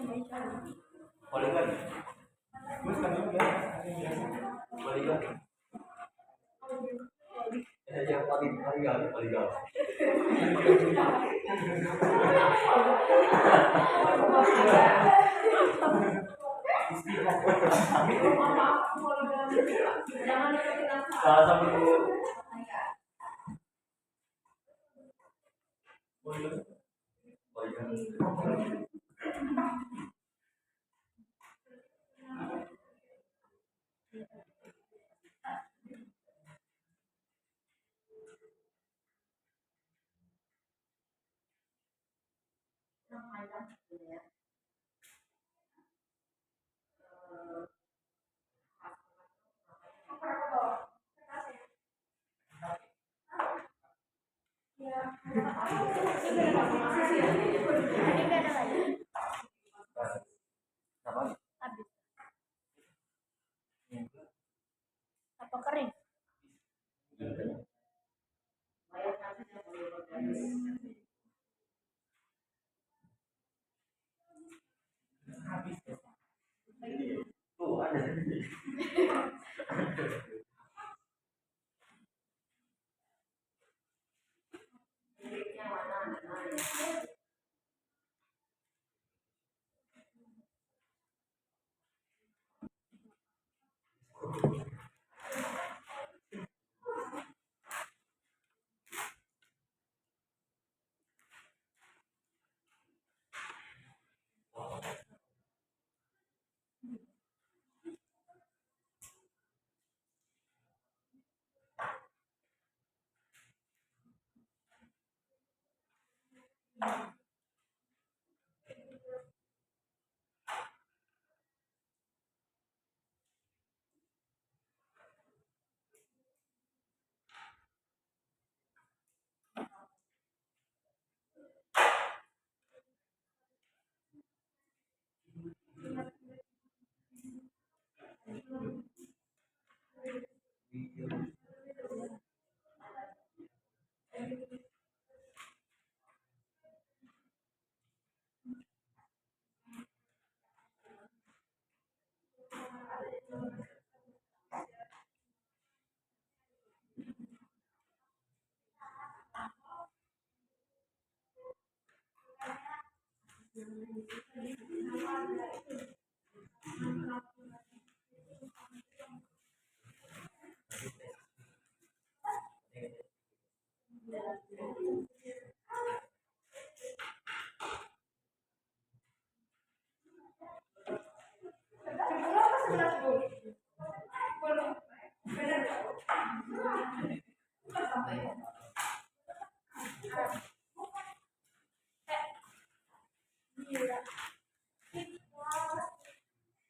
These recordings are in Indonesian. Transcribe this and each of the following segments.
Poligon. Poligon. Yang poligon. Salah satu apa kering? tuh ada.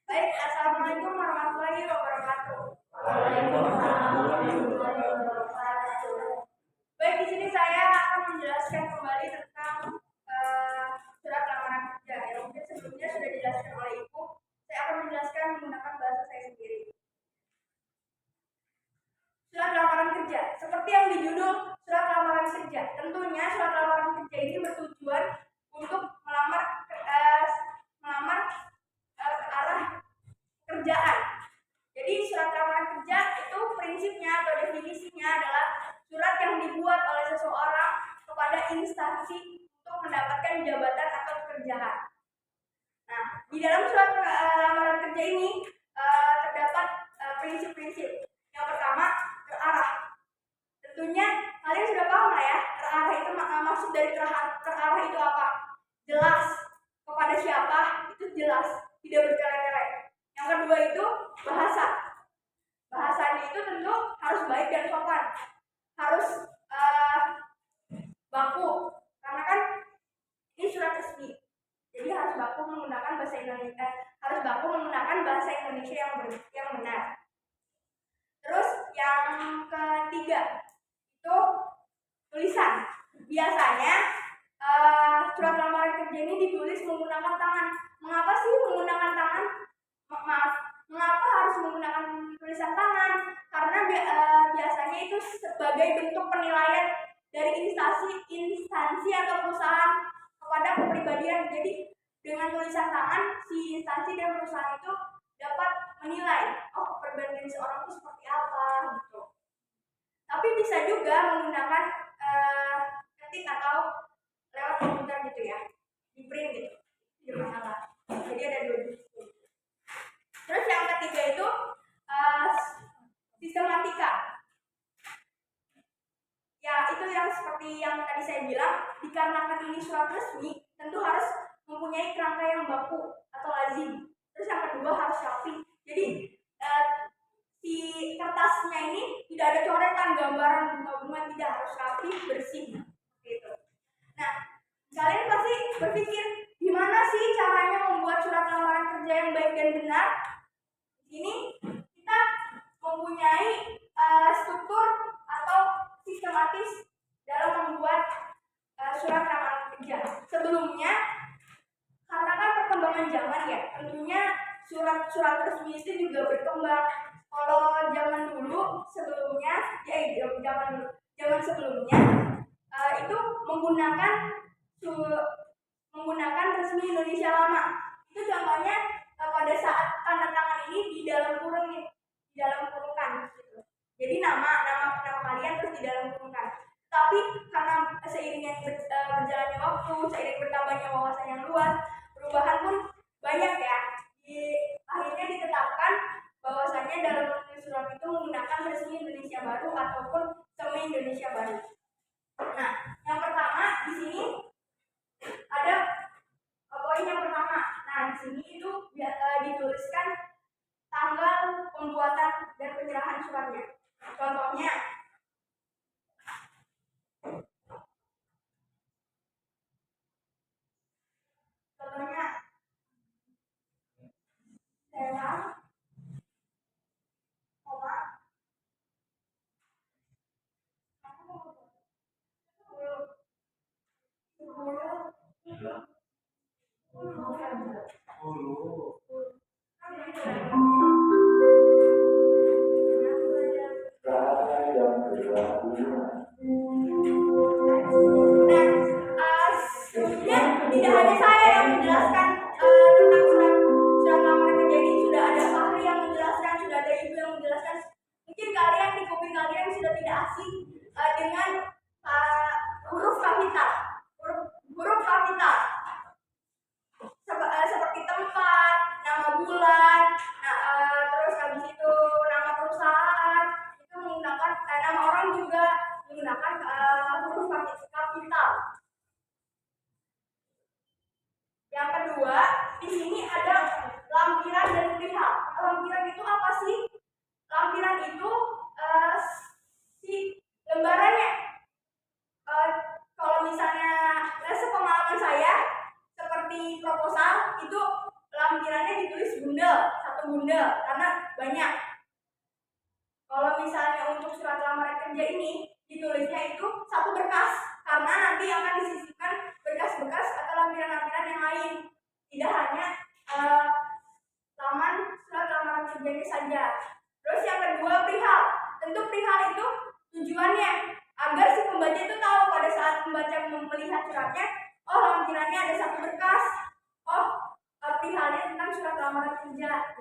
Baik, assalamualaikum warahmatullahi wabarakatuh. Baik, di sini saya akan menjelaskan kembali tentang surat lamaran kerja yang mungkin sebelumnya sudah dijelaskan oleh Ibu. Saya akan menjelaskan menggunakan bahasa saya sendiri. Surat lamaran kerja, seperti yang di judul surat lamaran kerja. Tentunya surat lamaran kerja ini bertujuan untuk melamar ke arah kerjaan. Jadi surat lamaran kerja itu prinsipnya atau definisinya adalah surat yang dibuat oleh seseorang kepada instansi untuk mendapatkan jabatan atau pekerjaan. Nah, di dalam surat lamaran kerja ini terdapat prinsip-prinsip. Yang pertama, terarah. Tentunya kalian sudah paham lah ya, terarah itu maksud dari terarah itu apa? Jelas. Kepada siapa? Itu jelas, tidak bertele-tele. Yang kedua itu bahasa. Bahasanya itu tentu harus baik dan sopan. Harus baku. Karena kan ini surat resmi. Jadi harus baku menggunakan bahasa Indonesia. Harus baku menggunakan bahasa Indonesia yang benar. Terus yang ketiga itu tulisan. Biasanya surat lamaran kerja ini ditulis menggunakan tangan. Mengapa sih menggunakan tangan? Mengapa harus menggunakan tulisan tangan? Karena biasanya itu sebagai bentuk penilaian dari instansi atau perusahaan kepada kepribadian. Jadi dengan tulisan tulisan tangan si instansi dan perusahaan itu dapat menilai perbandingan seorang itu seperti apa gitu. Tapi bisa juga menggunakan ketik atau lewat komputer gitu ya, di print gitu, tidak masalah. Jadi ada dua jenis. Terus yang ketiga itu sistematika. Ya itu yang seperti yang tadi saya bilang, dikarenakan ini surat resmi, tentu harus mempunyai kerangka yang baku atau lazim. Terus yang kedua harus rapi. Jadi si kertasnya ini tidak ada coretan, gambaran bunga-bunga, tidak, harus rapi, bersih gitu. Nah, kalian pasti berpikir gimana sih caranya membuat surat lamaran kerja yang baik dan benar? Di sini kita mempunyai struktur atau sistematis dalam membuat surat lamaran kerja. Sebelumnya, karena kan perkembangan zaman ya, tentunya surat-surat resmi itu juga berkembang. Kalau zaman dulu sebelumnya, zaman sebelumnya itu menggunakan resmi Indonesia lama. Itu contohnya pada saat tanda tangan ini di dalam kurungan gitu. Jadi nama kalian terus di dalam kurungan. Tapi karena seiring berjalannya waktu, seiring bertambahnya wawasan yang luas, perubahan pun banyak ya. Akhirnya ditetapkan bahwasanya dalam menulis surat itu menggunakan resmi Indonesia baru ataupun semi Indonesia baru. Nah, yang pertama di sini ada poin yang pertama. Nah, di sini itu dituliskan tanggal pembuatan dan penyerahan suratnya. Contohnya, Serang, koma, 10. Sebelumnya tidak hanya saya yang menjelaskan tentang surat lamaran kerja ini, sudah ada ahli yang menjelaskan, sudah ada ibu yang menjelaskan. Mungkin kalian di kuping kalian sudah tidak asing dengan huruf kapital, huruf kapital seperti tempat, nama bulan, terus habis itu nama perusahaan itu menggunakan nama orang juga menggunakan huruf kapital. Yang kedua, di sini ada lampiran dan perihal. Lampiran itu apa sih? Lampiran itu si lembarannya. Kalau misalnya sepengalaman saya seperti proposal itu lampirannya ditulis bundel, satu bundel karena banyak. Kalau misalnya untuk surat lamaran kerja ini ditulisnya itu satu berkas karena nanti akan disisipkan berkas-berkas atau lampiran-lampiran yang lain. Tidak hanya surat lamaran kerjanya saja. Terus yang kedua perihal. Tentu perihal itu tujuannya agar si pembaca itu tahu pada saat pembaca melihat suratnya, oh lampirannya ada satu berkas, oh perihalnya tentang surat lamaran kerja.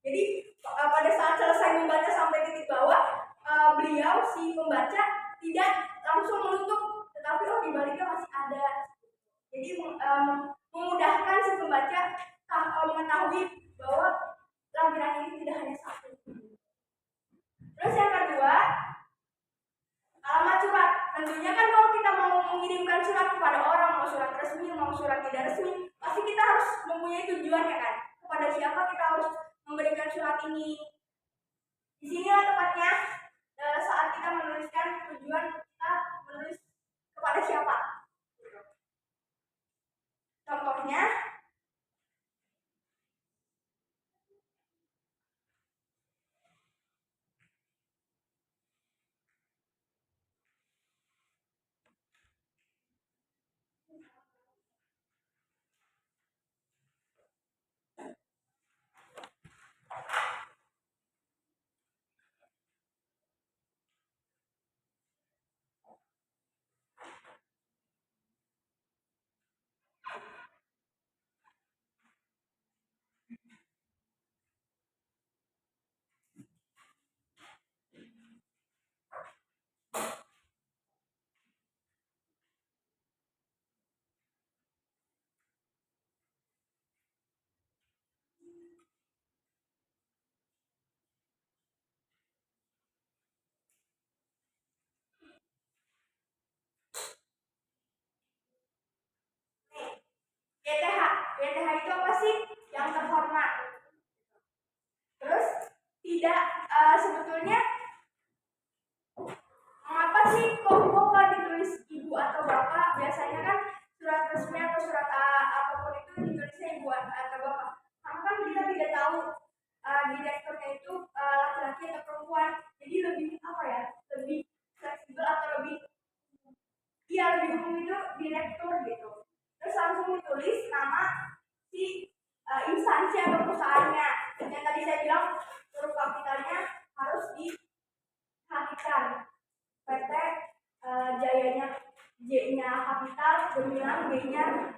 Jadi pada saat selesai membaca sampai titik bawah, beliau si pembaca tidak langsung menutup, tetapi oh di baliknya masih ada. Jadi memudahkan si pembaca mengetahui bahwa lampiran ini tidak hanya satu. Terus yang kedua, alamat surat. Tentunya kan kalau kita mau mengirimkan surat kepada orang, mau surat resmi, mau surat tidak resmi, pasti kita harus mempunyai tujuannya kan. Kepada siapa kita harus memberikan surat ini. Di sinilah tepatnya saat kita menuliskan tujuan kita menulis kepada siapa. Contohnya, YH itu apa sih? Yang terhormat. Terus tidak sebetulnya mengapa sih kok nggak ditulis ibu atau bapak? Biasanya kan surat resmi atau surat apapun itu ditulisnya ibu atau bapak. Karena kan kita tidak tahu direkturnya itu laki-laki atau perempuan, jadi lebih apa ya? Lebih fleksibel atau lebih lebih umum itu direktur gitu. Terus langsung ditulis nama si instansi atau perusahaannya. Yang tadi saya bilang huruf kapitalnya harus diperhatikan. PT Jayanya J-nya kapital, Gemilang G-nya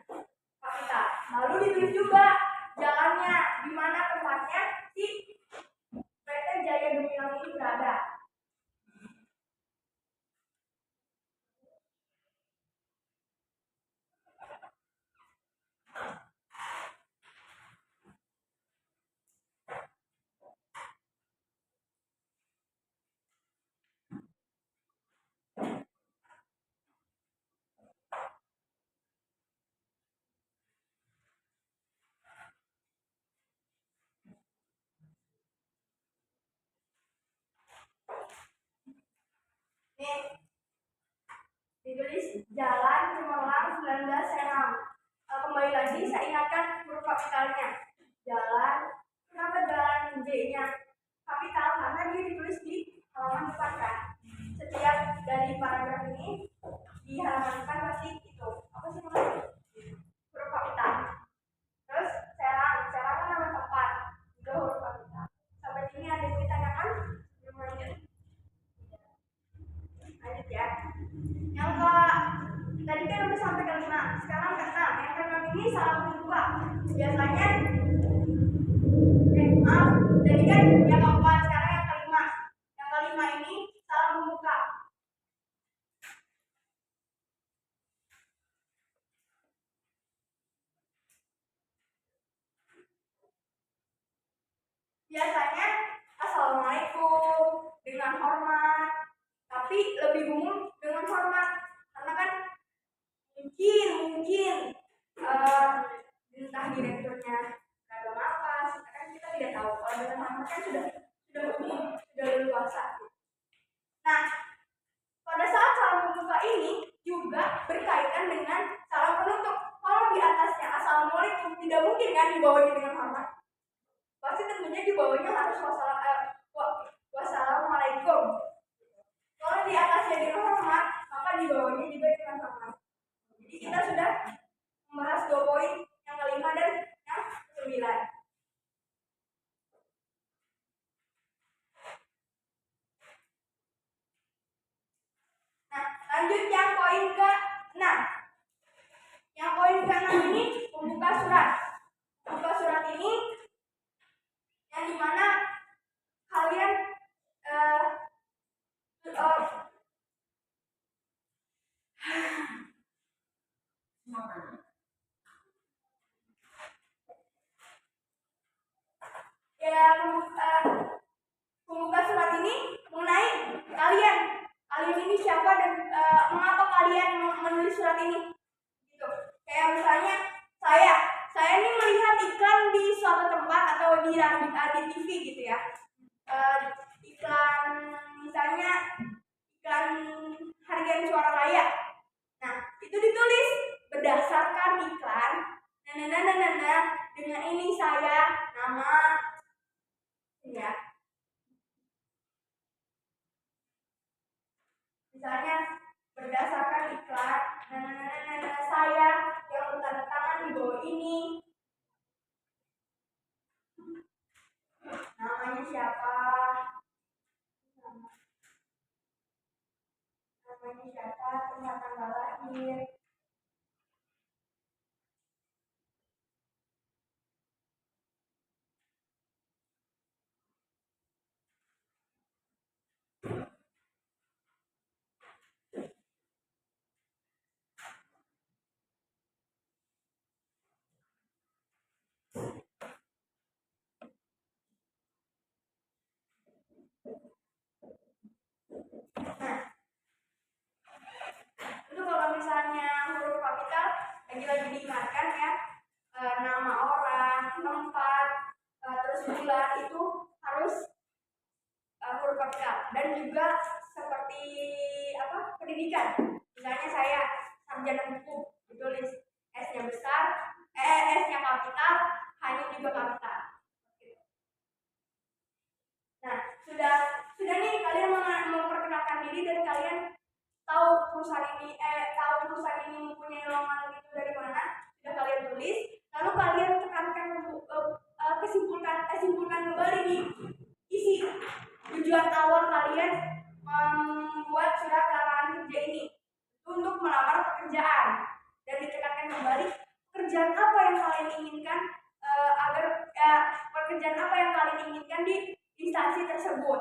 kapital. Lalu ditulis juga jalannya, di mana tempatnya si PT Jaya Gemilang ini berada. Nih, ditulis Jalan Cemerlang 19 Serang. Kembali lagi saya ingatkan huruf kapitalnya. Jalan, kenapa jalan J-nya kapital? Karena dia ditulis di halaman depan kan. Setiap dari paragraf ini di halaman depan pasti itu apa sih namanya? Huruf kapital. Terus Serang, Serang kan nama tempat, juga huruf kapital. Sampai sini ada yang ditanyakan? Belum lanjut? Lanjut ya. Yang ke tadi kan udah sampai ke 5, sekarang ke 6. Yang ke 6 ini salah membuka. Biasanya maaf, jadi kan yang keempat, sekarang yang kelima. Yang kelima ini salah membuka. Biasanya assalamualaikum dengan hormat, tapi lebih umum dengan hormat karena kan mungkin entah direkturnya agama apa, kan kita tidak tahu. Kalau dengan hormat kan sudah umum, sudah leluasa. Nah, pada saat salam membuka ini juga berkaitan dengan salam penutup. Kalau di atasnya assalamualaikum, tidak mungkin kan dibawanya dengan hormat. Pasti tentunya dibawanya harus wassalamualaikum. Kalau di atasnya dengan hormat, maka dibawanya juga dengan hormat. Jadi kita sudah membahas 2 poin, yang kelima dan yang ke-9. Nah, lanjut yang poin ke-6. Yang poin ke-6 ini membuka surat. Membuka surat ini yang dimana kalian membuka surat ini mengenai kalian ini siapa dan mengapa kalian menulis surat ini gitu. Kayak misalnya saya ini melihat iklan di suatu tempat atau di TV gitu ya, iklan misalnya iklan harian suara raya. Nah, itu ditulis berdasarkan iklan dengan ini saya nama ya. Misalnya berdasarkan iklan saya yang bertanda tangan di bawah ini. Namanya siapa? Tempat tanggal lahir. Itu kalau misalnya huruf kapital lagi diingatkan ya, nama dan juga seperti apa pendidikan. Misalnya saya sarjana hukum, ditulis S-nya besar, S-nya kapital, H-nya juga kapital. Nah, sudah nih kalian memperkenalkan diri dan kalian tahu perusahaan ini mempunyai lowongan itu dari mana, sudah kalian tulis, lalu kalian tekankan simpulkan kembali nih isi tujuan awal kalian membuat surat lamaran kerja ini untuk melamar pekerjaan, dan ditekankan kembali pekerjaan apa yang kalian inginkan pekerjaan apa yang kalian inginkan di instansi tersebut.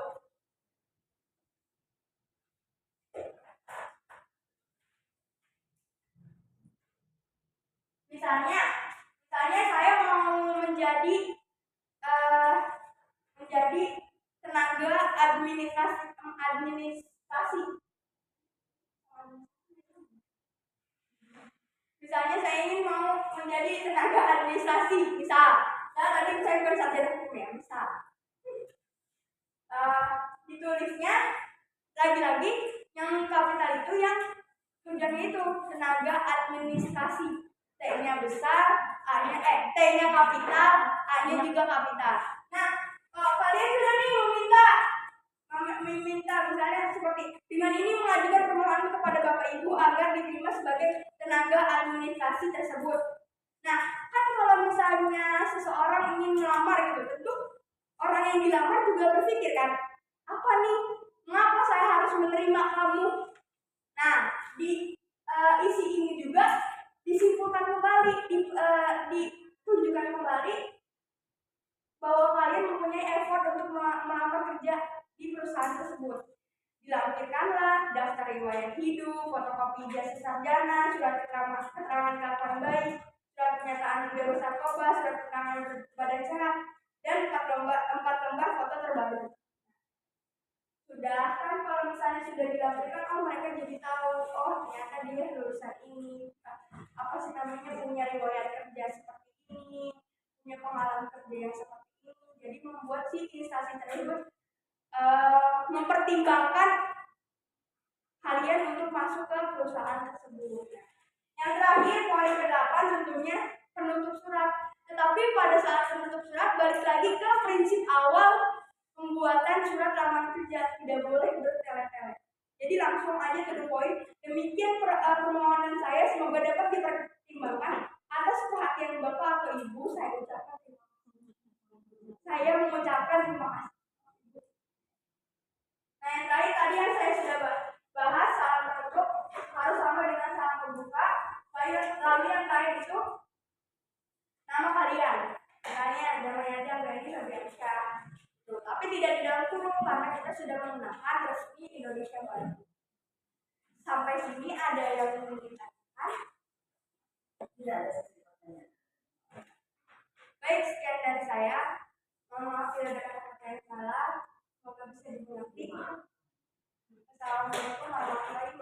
Misalnya saya mau menjadi tenaga administrasi. Misalnya saya ingin mau menjadi tenaga administrasi, misal. Nah, tadi saya bukan sarjana hukum ya, misal. Ditulisnya lagi-lagi yang kapital itu yang tujuannya itu tenaga administrasi. T-nya besar, T-nya kapital, A-nya juga kapital. Nah, kalian sudah nih meminta misalnya seperti dengan ini mengajukan permohonan kepada Bapak Ibu agar diterima sebagai tenaga administrasi tersebut. Nah, kan kalau misalnya seseorang ingin melamar gitu, tentu orang yang dilamar juga berpikir kan, apa nih, mengapa saya harus menerima kamu? Nah, di isi ini juga disimpulkan kembali, ditunjukkan kembali bahwa kalian mempunyai effort untuk melamar kerja di perusahaan tersebut. Dilampirkanlah daftar riwayat hidup, fotokopi ijazah sarjana, surat keterangan kelakuan baik, surat pernyataan bebas narkoba, surat keterangan badan sehat, dan 4 lembar foto terbaru. Sudah kan kalau misalnya sudah dilampirkan, mereka jadi tahu, ternyata dia lulusan ini, punya riwayat kerja seperti ini, punya pengalaman kerja yang seperti ini. Jadi membuat si instansi tersebut mempertimbangkan kalian untuk masuk ke perusahaan tersebut. Yang terakhir, poin ke-8 tentunya penutup surat. Tetapi pada saat penutup surat balik lagi ke prinsip awal pembuatan surat lamaran kerja, tidak boleh bertele-tele. Jadi langsung aja to the point. Demikian permohonan saya, semoga dapat dipertimbangkan. Atas perhatian Bapak atau Ibu, saya mengucapkan terima kasih. Nah, yang tadi yang saya sudah bahas, salam penutup harus sama dengan salam pembuka. Lalu yang terakhir itu nama kalian. Misalnya namanya aja Gani Fabiansyah. Tapi tidak di dalam kurung karena kita sudah menggunakan resmi Indonesia Baru. Sampai sini ada yang ingin ditanyakan? Tidak ada. Baik, sekian dari saya. Mohon maaf bila ada kata-kata yang salah. Semoga bisa dimengerti. Assalamualaikum warahmatullahi wabarakatuh.